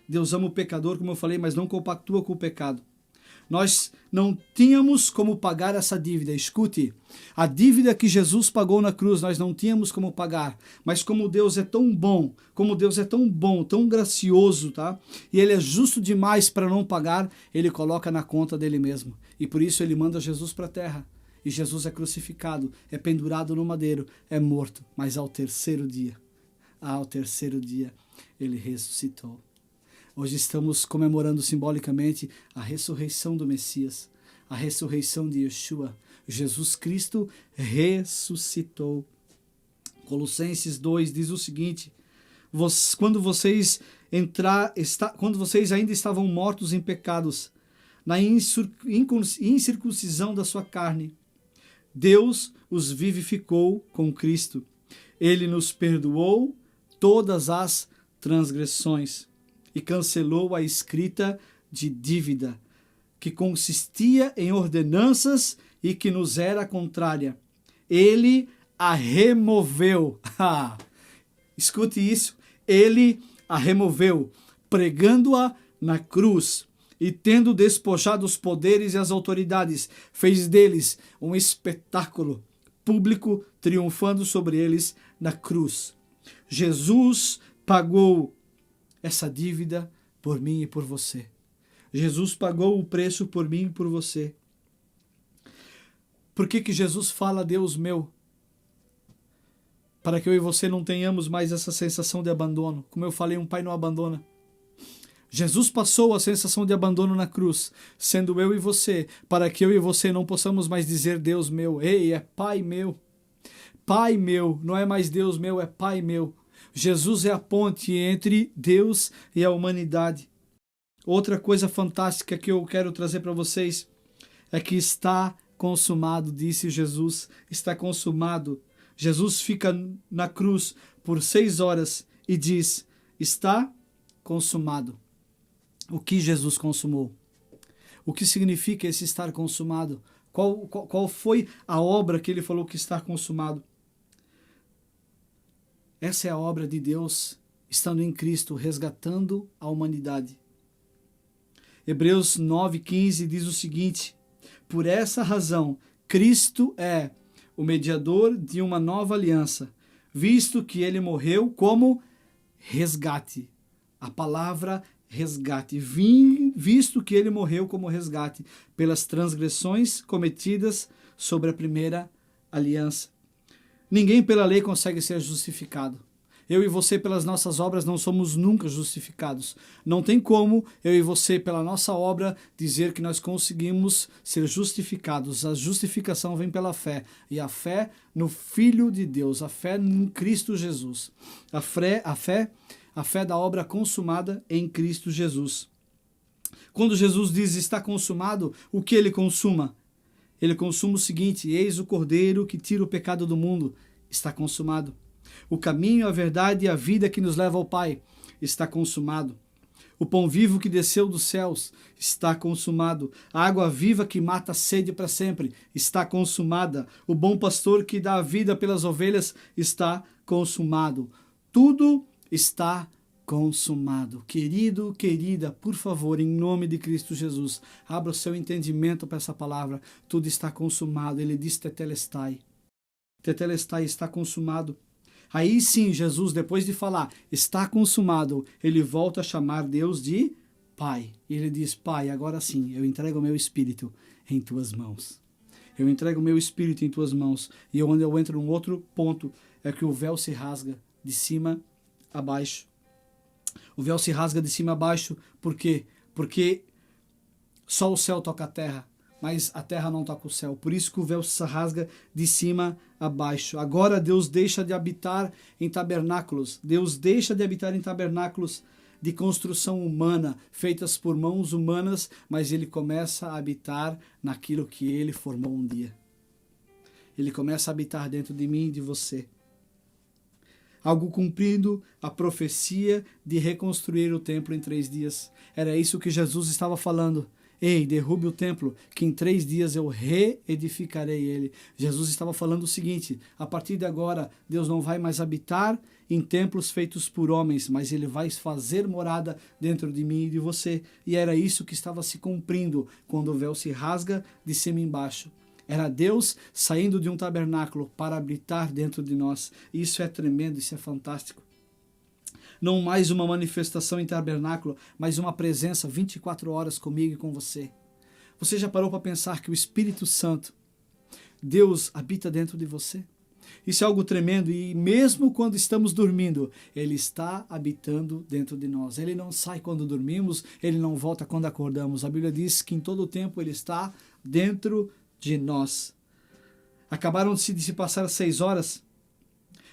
Deus ama o pecador, como eu falei, mas não compactua com o pecado. Nós não tínhamos como pagar essa dívida. Escute, a dívida que Jesus pagou na cruz, nós não tínhamos como pagar. Mas como Deus é tão bom, tão gracioso, tá? E Ele é justo demais para não pagar, Ele coloca na conta dele mesmo. E por isso Ele manda Jesus para a terra. E Jesus é crucificado, é pendurado no madeiro, é morto. Mas ao terceiro dia, Ele ressuscitou. Hoje estamos comemorando simbolicamente a ressurreição do Messias, a ressurreição de Yeshua. Jesus Cristo ressuscitou. Colossenses 2 diz o seguinte: quando vocês ainda estavam mortos em pecados, na incircuncisão da sua carne, Deus os vivificou com Cristo. Ele nos perdoou todas as transgressões e cancelou a escrita de dívida, que consistia em ordenanças e que nos era contrária. Ele a removeu. Escute isso. Ele a removeu, pregando-a na cruz, e tendo despojado os poderes e as autoridades, fez deles um espetáculo público, triunfando sobre eles na cruz. Jesus pagou essa dívida por mim e por você. Jesus pagou o preço por mim e por você. Por que Jesus fala Deus meu? Para que eu e você não tenhamos mais essa sensação de abandono. Como eu falei, um pai não abandona. Jesus passou a sensação de abandono na cruz, sendo eu e você, para que eu e você não possamos mais dizer Deus meu. Ei, é Pai meu. Pai meu, não é mais Deus meu, é Pai meu. Jesus é a ponte entre Deus e a humanidade. Outra coisa fantástica que eu quero trazer para vocês é que está consumado, disse Jesus, está consumado. Jesus fica na cruz por 6 horas e diz, está consumado. O que Jesus consumou? O que significa esse estar consumado? Qual foi a obra que ele falou que está consumado? Essa é a obra de Deus, estando em Cristo, resgatando a humanidade. Hebreus 9,15 diz o seguinte: por essa razão, Cristo é o mediador de uma nova aliança, visto que ele morreu como resgate. A palavra resgate, visto que ele morreu como resgate pelas transgressões cometidas sobre a primeira aliança. Ninguém pela lei consegue ser justificado. Eu e você, pelas nossas obras, não somos nunca justificados. Não tem como eu e você, pela nossa obra, dizer que nós conseguimos ser justificados. A justificação vem pela fé. E a fé no Filho de Deus, a fé em Cristo Jesus. A fé da obra consumada em Cristo Jesus. Quando Jesus diz está consumado, o que ele consuma? Ele consuma o seguinte: eis o Cordeiro que tira o pecado do mundo. Está consumado. O caminho, a verdade e a vida que nos leva ao Pai. Está consumado. O pão vivo que desceu dos céus. Está consumado. A água viva que mata a sede para sempre. Está consumada. O bom pastor que dá a vida pelas ovelhas. Está consumado. Tudo está consumado. Querido, querida, por favor, em nome de Cristo Jesus, abra o seu entendimento para essa palavra. Tudo está consumado. Ele diz tetelestai. Tetelestai, está consumado. Aí sim, Jesus, depois de falar, está consumado, ele volta a chamar Deus de Pai. E ele diz, Pai, agora sim, eu entrego o meu espírito em tuas mãos. Eu entrego o meu espírito em tuas mãos. E onde eu entro num outro ponto, é que o véu se rasga de cima a baixo. O véu se rasga de cima a baixo, por quê? Porque só o céu toca a terra, mas a terra não toca o céu. Por isso que o véu se rasga de cima a baixo. Agora Deus deixa de habitar em tabernáculos. Deus deixa de habitar em tabernáculos de construção humana, feitas por mãos humanas, mas ele começa a habitar naquilo que ele formou um dia. Ele começa a habitar dentro de mim e de você. Algo cumprindo a profecia de reconstruir o templo em 3 dias. Era isso que Jesus estava falando. Ei, derrube o templo, que em 3 dias eu reedificarei ele. Jesus estava falando o seguinte: a partir de agora, Deus não vai mais habitar em templos feitos por homens, mas ele vai fazer morada dentro de mim e de você. E era isso que estava se cumprindo quando o véu se rasga de cima embaixo. Era Deus saindo de um tabernáculo para habitar dentro de nós. E isso é tremendo, isso é fantástico. Não mais uma manifestação em tabernáculo, mas uma presença 24 horas comigo e com você. Você já parou para pensar que o Espírito Santo, Deus, habita dentro de você? Isso é algo tremendo, e mesmo quando estamos dormindo, Ele está habitando dentro de nós. Ele não sai quando dormimos, Ele não volta quando acordamos. A Bíblia diz que em todo o tempo Ele está dentro de nós. Acabaram de se passar 6 horas.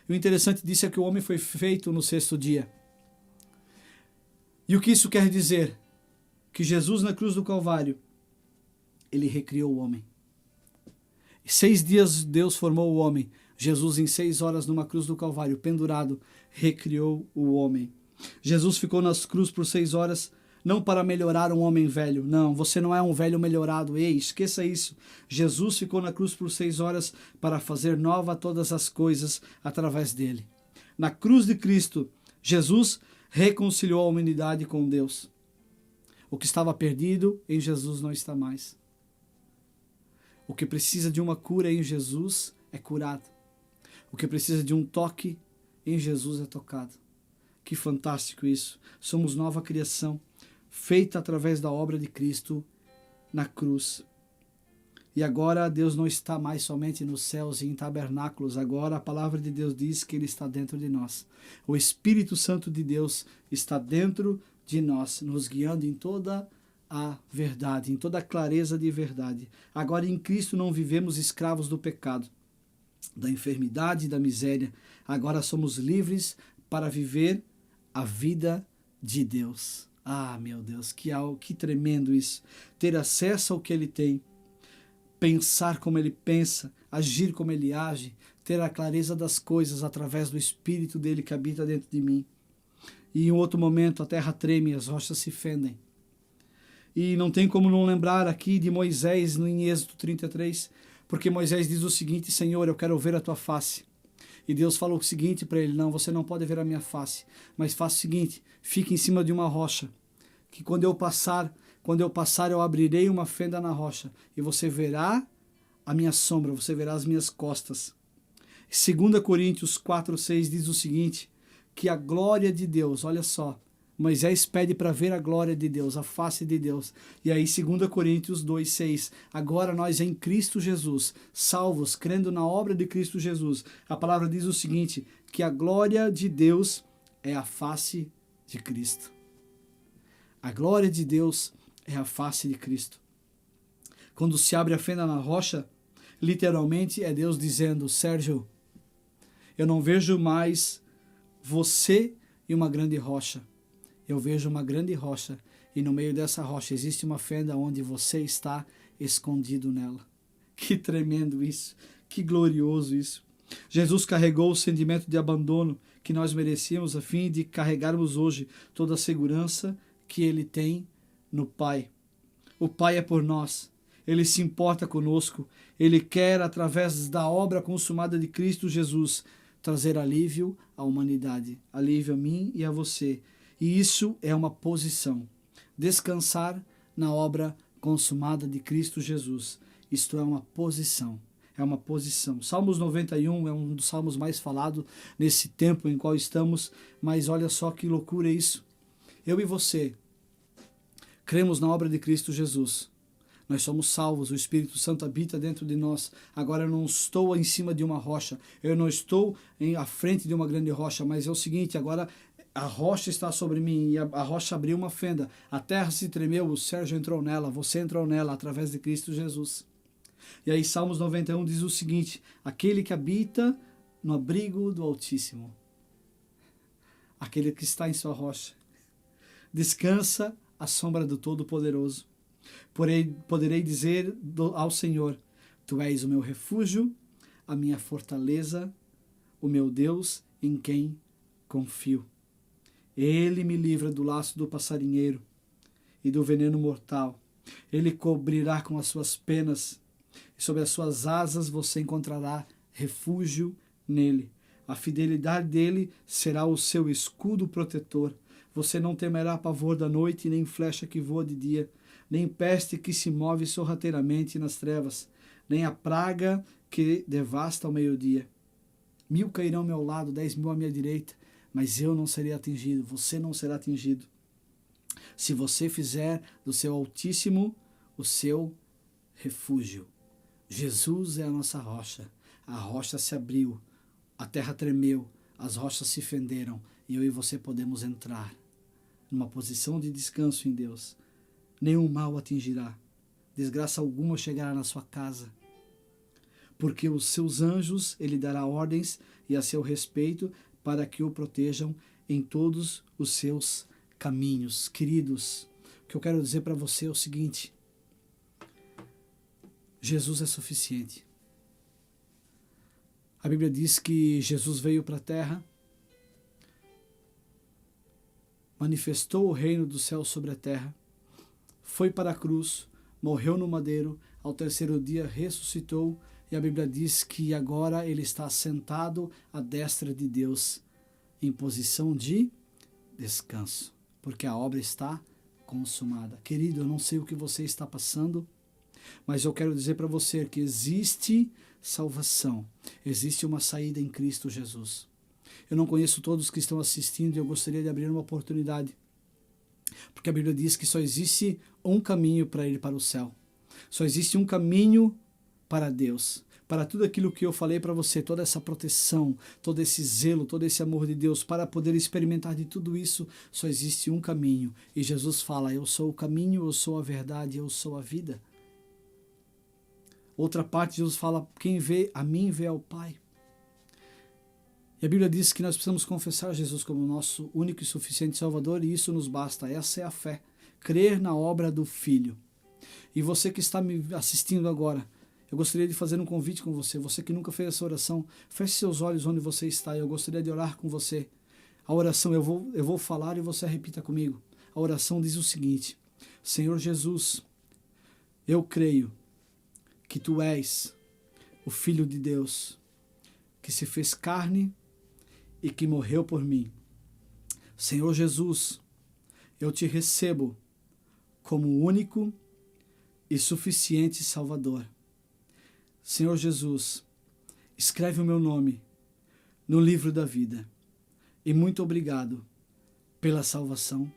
E o interessante disso é que o homem foi feito no 6º dia. E o que isso quer dizer? Que Jesus na cruz do Calvário, ele recriou o homem. Em 6 dias Deus formou o homem. Jesus em 6 horas numa cruz do Calvário, pendurado, recriou o homem. Jesus ficou nas cruz por 6 horas, não para melhorar um homem velho. Não, você não é um velho melhorado. Ei, esqueça isso. Jesus ficou na cruz por 6 horas para fazer nova todas as coisas através dele. Na cruz de Cristo, Jesus reconciliou a humanidade com Deus. O que estava perdido em Jesus não está mais. O que precisa de uma cura em Jesus é curado. O que precisa de um toque em Jesus é tocado. Que fantástico isso. Somos nova criação, feita através da obra de Cristo na cruz. E agora Deus não está mais somente nos céus e em tabernáculos. Agora a palavra de Deus diz que Ele está dentro de nós. O Espírito Santo de Deus está dentro de nós, nos guiando em toda a verdade, em toda a clareza de verdade. Agora em Cristo não vivemos escravos do pecado, da enfermidade e da miséria. Agora somos livres para viver a vida de Deus. Ah, meu Deus, que tremendo isso. Ter acesso ao que Ele tem, pensar como Ele pensa, agir como Ele age, ter a clareza das coisas através do Espírito dEle que habita dentro de mim. E em outro momento a terra treme e as rochas se fendem. E não tem como não lembrar aqui de Moisés em Êxodo 33, porque Moisés diz o seguinte: Senhor, eu quero ver a tua face. E Deus falou o seguinte para ele: não, você não pode ver a minha face, mas faça o seguinte, fique em cima de uma rocha, que quando eu passar eu abrirei uma fenda na rocha, e você verá a minha sombra, você verá as minhas costas. 2 Coríntios 4:6 diz o seguinte, que a glória de Deus, olha só, Moisés pede para ver a glória de Deus, a face de Deus. E aí 2 Coríntios 2:6, agora nós em Cristo Jesus, salvos, crendo na obra de Cristo Jesus, a palavra diz o seguinte, que a glória de Deus é a face de Cristo. A glória de Deus é a face de Cristo. Quando se abre a fenda na rocha, literalmente é Deus dizendo: Sérgio, eu não vejo mais você e uma grande rocha. Eu vejo uma grande rocha, e no meio dessa rocha existe uma fenda onde você está escondido nela. Que tremendo isso, que glorioso isso. Jesus carregou o sentimento de abandono que nós merecíamos a fim de carregarmos hoje toda a segurança que Ele tem no Pai. O Pai é por nós, Ele se importa conosco, Ele quer, através da obra consumada de Cristo Jesus, trazer alívio à humanidade, alívio a mim e a você. E isso é uma posição. Descansar na obra consumada de Cristo Jesus. Isto é uma posição. É uma posição. Salmos 91 é um dos salmos mais falados nesse tempo em qual estamos. Mas olha só que loucura isso. Eu e você cremos na obra de Cristo Jesus. Nós somos salvos, o Espírito Santo habita dentro de nós. Agora eu não estou em cima de uma rocha. Eu não estou à frente de uma grande rocha. Mas é o seguinte, agora a rocha está sobre mim e a rocha abriu uma fenda. A terra se tremeu, o Sérgio entrou nela, você entrou nela através de Cristo Jesus. E aí Salmos 91 diz o seguinte, aquele que habita no abrigo do Altíssimo, aquele que está em sua rocha, descansa à sombra do Todo-Poderoso. Poderei dizer ao Senhor, tu és o meu refúgio, a minha fortaleza, o meu Deus em quem confio. Ele me livra do laço do passarinheiro e do veneno mortal. Ele cobrirá com as suas penas, e sob as suas asas você encontrará refúgio nele. A fidelidade dele será o seu escudo protetor. Você não temerá pavor da noite, nem flecha que voa de dia, nem peste que se move sorrateiramente nas trevas, nem a praga que devasta ao meio-dia. 1000 cairão ao meu lado, 10.000 à minha direita, mas eu não serei atingido, você não será atingido. Se você fizer do seu Altíssimo o seu refúgio. Jesus é a nossa rocha. A rocha se abriu, a terra tremeu, as rochas se fenderam, e eu e você podemos entrar numa posição de descanso em Deus. Nenhum mal atingirá, desgraça alguma chegará na sua casa, porque os seus anjos ele dará ordens e a seu respeito para que o protejam em todos os seus caminhos. Queridos, o que eu quero dizer para você é o seguinte: Jesus é suficiente. A Bíblia diz que Jesus veio para a terra, manifestou o reino do céu sobre a terra, foi para a cruz, morreu no madeiro, ao terceiro dia ressuscitou, e a Bíblia diz que agora ele está sentado à destra de Deus, em posição de descanso, porque a obra está consumada. Querido, eu não sei o que você está passando, mas eu quero dizer para você que existe salvação, existe uma saída em Cristo Jesus. Eu não conheço todos que estão assistindo e eu gostaria de abrir uma oportunidade, porque a Bíblia diz que só existe um caminho para ir para o céu, só existe um caminho para Deus, para tudo aquilo que eu falei para você, toda essa proteção, todo esse zelo, todo esse amor de Deus, para poder experimentar de tudo isso, só existe um caminho, e Jesus fala: eu sou o caminho, eu sou a verdade, eu sou a vida. Outra parte, Jesus fala: quem vê a mim vê ao Pai. E a Bíblia diz que nós precisamos confessar Jesus como nosso único e suficiente Salvador, e isso nos basta. Essa é a fé, crer na obra do Filho. E você que está me assistindo agora, eu gostaria de fazer um convite com você. Você que nunca fez essa oração, feche seus olhos onde você está. Eu gostaria de orar com você. A oração, eu vou falar e você repita comigo. A oração diz o seguinte: Senhor Jesus, eu creio que Tu és o Filho de Deus, que se fez carne e que morreu por mim. Senhor Jesus, eu Te recebo como o único e suficiente Salvador. Senhor Jesus, escreve o meu nome no livro da vida, e muito obrigado pela salvação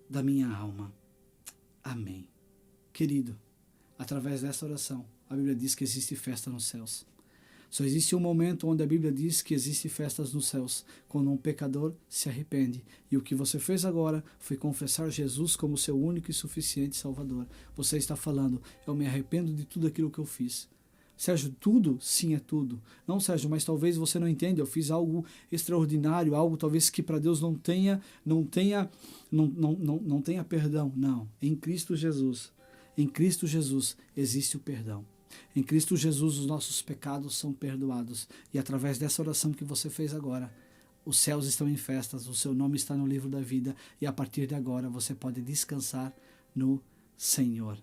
da minha alma. Amém. Querido, através dessa oração, a Bíblia diz que existe festa nos céus. Só existe um momento onde a Bíblia diz que existe festas nos céus, quando um pecador se arrepende. E o que você fez agora foi confessar Jesus como seu único e suficiente Salvador. Você está falando: eu me arrependo de tudo aquilo que eu fiz. Sérgio, tudo? Sim, é tudo. Não, Sérgio, mas talvez você não entenda. Eu fiz algo extraordinário, algo talvez que para Deus não tenha perdão. Não, em Cristo Jesus existe o perdão. Em Cristo Jesus os nossos pecados são perdoados, e através dessa oração que você fez agora, os céus estão em festas, o seu nome está no livro da vida, e a partir de agora você pode descansar no Senhor.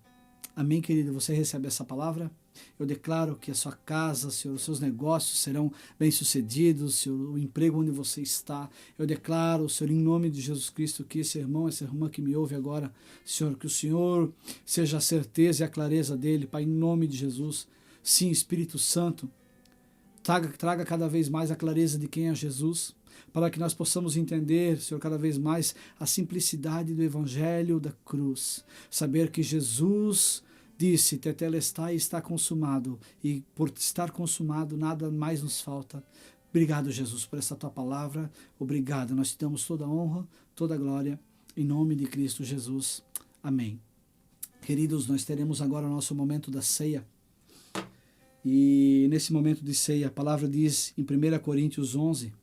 Amém, querido? Você recebe essa palavra? Eu declaro que a sua casa, Senhor, os seus negócios serão bem-sucedidos, Senhor, o emprego onde você está. Eu declaro, Senhor, em nome de Jesus Cristo, que esse irmão, essa irmã que me ouve agora, Senhor, que o Senhor seja a certeza e a clareza dele, Pai, em nome de Jesus. Sim, Espírito Santo, traga cada vez mais a clareza de quem é Jesus, para que nós possamos entender, Senhor, cada vez mais a simplicidade do Evangelho da cruz. Saber que Jesus disse: tetelestai, está consumado, e por estar consumado nada mais nos falta. Obrigado, Jesus, por essa Tua palavra. Obrigado, nós te damos toda a honra, toda a glória, em nome de Cristo Jesus. Amém. Queridos, nós teremos agora o nosso momento da ceia. E nesse momento de ceia, a palavra diz em 1 Coríntios 11,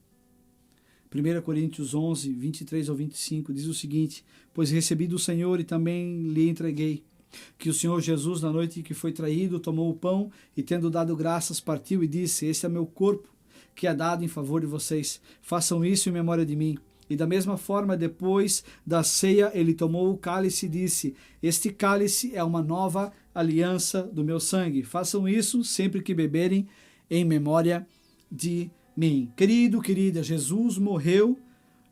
23 ao 25, diz o seguinte: pois recebi do Senhor e também lhe entreguei, que o Senhor Jesus, na noite que foi traído, tomou o pão e, tendo dado graças, partiu e disse: este é meu corpo, que é dado em favor de vocês. Façam isso em memória de mim. E da mesma forma, depois da ceia, ele tomou o cálice e disse: este cálice é uma nova aliança do meu sangue. Façam isso sempre que beberem em memória de mim. Querido, querida, Jesus morreu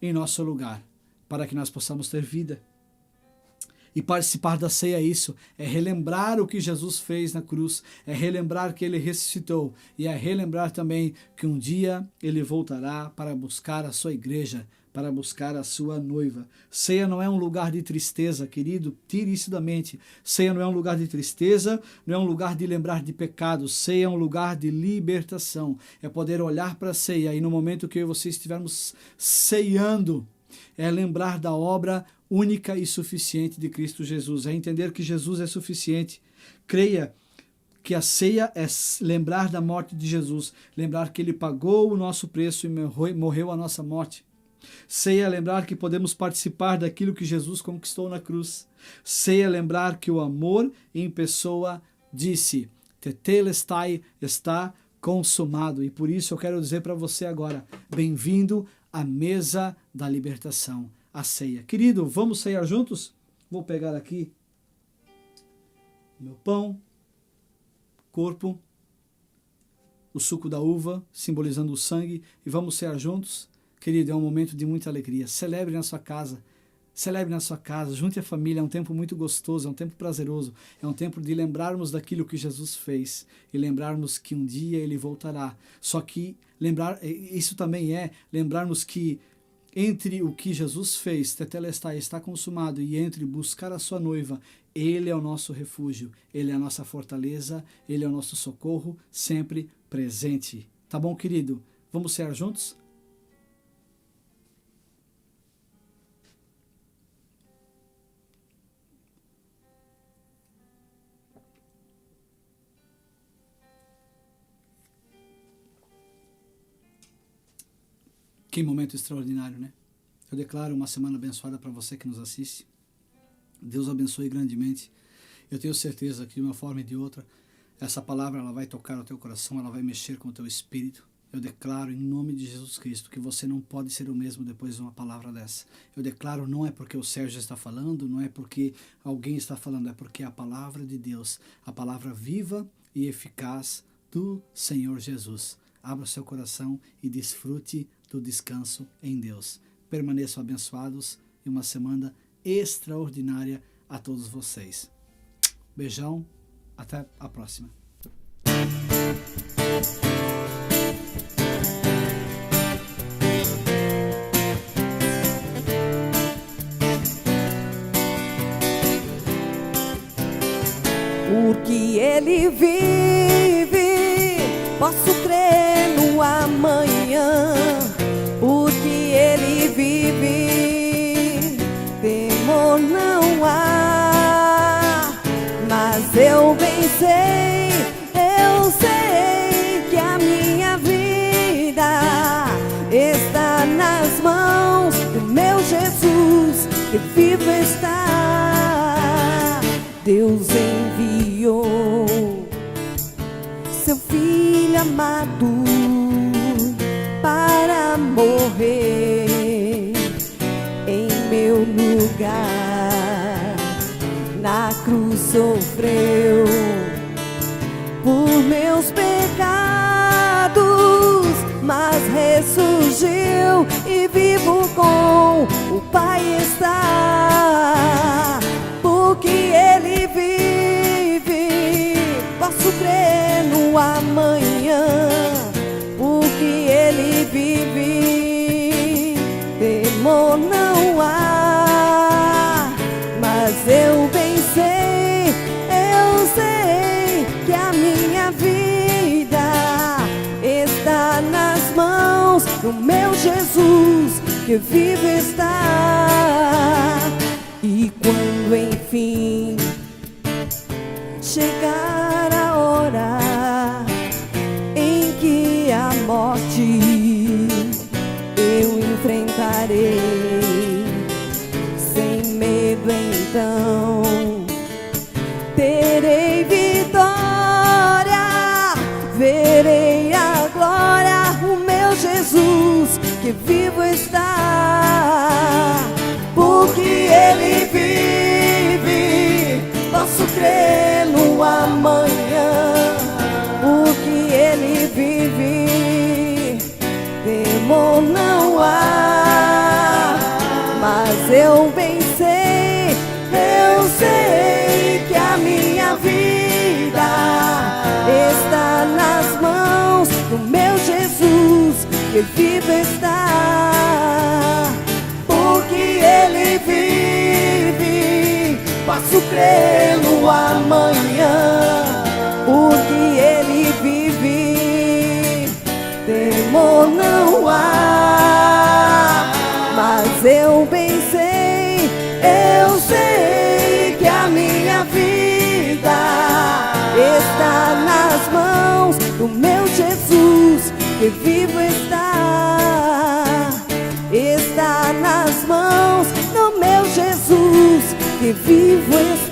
em nosso lugar para que nós possamos ter vida. E participar da ceia é isso, é relembrar o que Jesus fez na cruz, é relembrar que ele ressuscitou e é relembrar também que um dia ele voltará para buscar a sua igreja, para buscar a sua noiva. Ceia não é um lugar de tristeza, querido, tire isso da mente. Ceia não é um lugar de tristeza, não é um lugar de lembrar de pecados. Ceia é um lugar de libertação, é poder olhar para a ceia e no momento que eu e você estivermos ceando, é lembrar da obra única e suficiente de Cristo Jesus, é entender que Jesus é suficiente. Creia que a ceia é lembrar da morte de Jesus, lembrar que ele pagou o nosso preço e morreu a nossa morte. Ceia é lembrar que podemos participar daquilo que Jesus conquistou na cruz. Ceia é lembrar que o amor em pessoa disse: Tetelestai, está consumado. E por isso eu quero dizer para você agora, bem-vindo à mesa da libertação, a ceia. Querido, vamos ceiar juntos? Vou pegar aqui meu pão, corpo, o suco da uva, simbolizando o sangue, e vamos ceiar juntos. Querido, é um momento de muita alegria. Celebre na sua casa. Celebre na sua casa, junte a família, é um tempo muito gostoso, é um tempo prazeroso, é um tempo de lembrarmos daquilo que Jesus fez e lembrarmos que um dia ele voltará. Só que isso também é lembrarmos que entre o que Jesus fez, Tetelestai, está consumado, e entre buscar a sua noiva, ele é o nosso refúgio, ele é a nossa fortaleza, ele é o nosso socorro sempre presente. Tá bom, querido? Vamos cear juntos? Que momento extraordinário, né? Eu declaro uma semana abençoada para você que nos assiste. Deus abençoe grandemente. Eu tenho certeza que de uma forma e de outra, essa palavra ela vai tocar o teu coração, ela vai mexer com o teu espírito. Eu declaro em nome de Jesus Cristo que você não pode ser o mesmo depois de uma palavra dessa. Eu declaro, não é porque o Sérgio está falando, não é porque alguém está falando, é porque a palavra de Deus, a palavra viva e eficaz do Senhor Jesus. Abra o seu coração e desfrute do descanso em Deus. Permaneçam abençoados e uma semana extraordinária a todos vocês. Beijão, até a próxima. Porque ele vive, posso crer no amanhã. Porque ele vive, temor não há. Mas eu bem sei, eu sei que a minha vida está nas mãos do meu Jesus, que vivo está. Deus enviou seu Filho amado para morrer em meu lugar. Na cruz sofreu por meus pecados, mas ressurgiu e vivo com o Pai está. Porque ele vive, posso crer no amanhã. Porque ele vive, temor não há. Mas eu bem sei, eu sei que a minha vida está nas mãos do meu Jesus, que vivo está. E quando enfim chegar a hora em que a morte eu enfrentarei, sem medo então terei vitória, verei a glória, o meu Jesus que vivo está. no amanhã, porque Ele vive, temor não há. Mas eu bem sei, eu sei que a minha vida está nas mãos do meu Jesus, que vivo está, porque Ele vive. Posso crer no amanhã, porque Ele vive, temor não há. Mas eu bem sei, eu sei que a minha vida está nas mãos do meu Jesus, que vivo está. Está nas mãos do meu Jesus, que vivo está.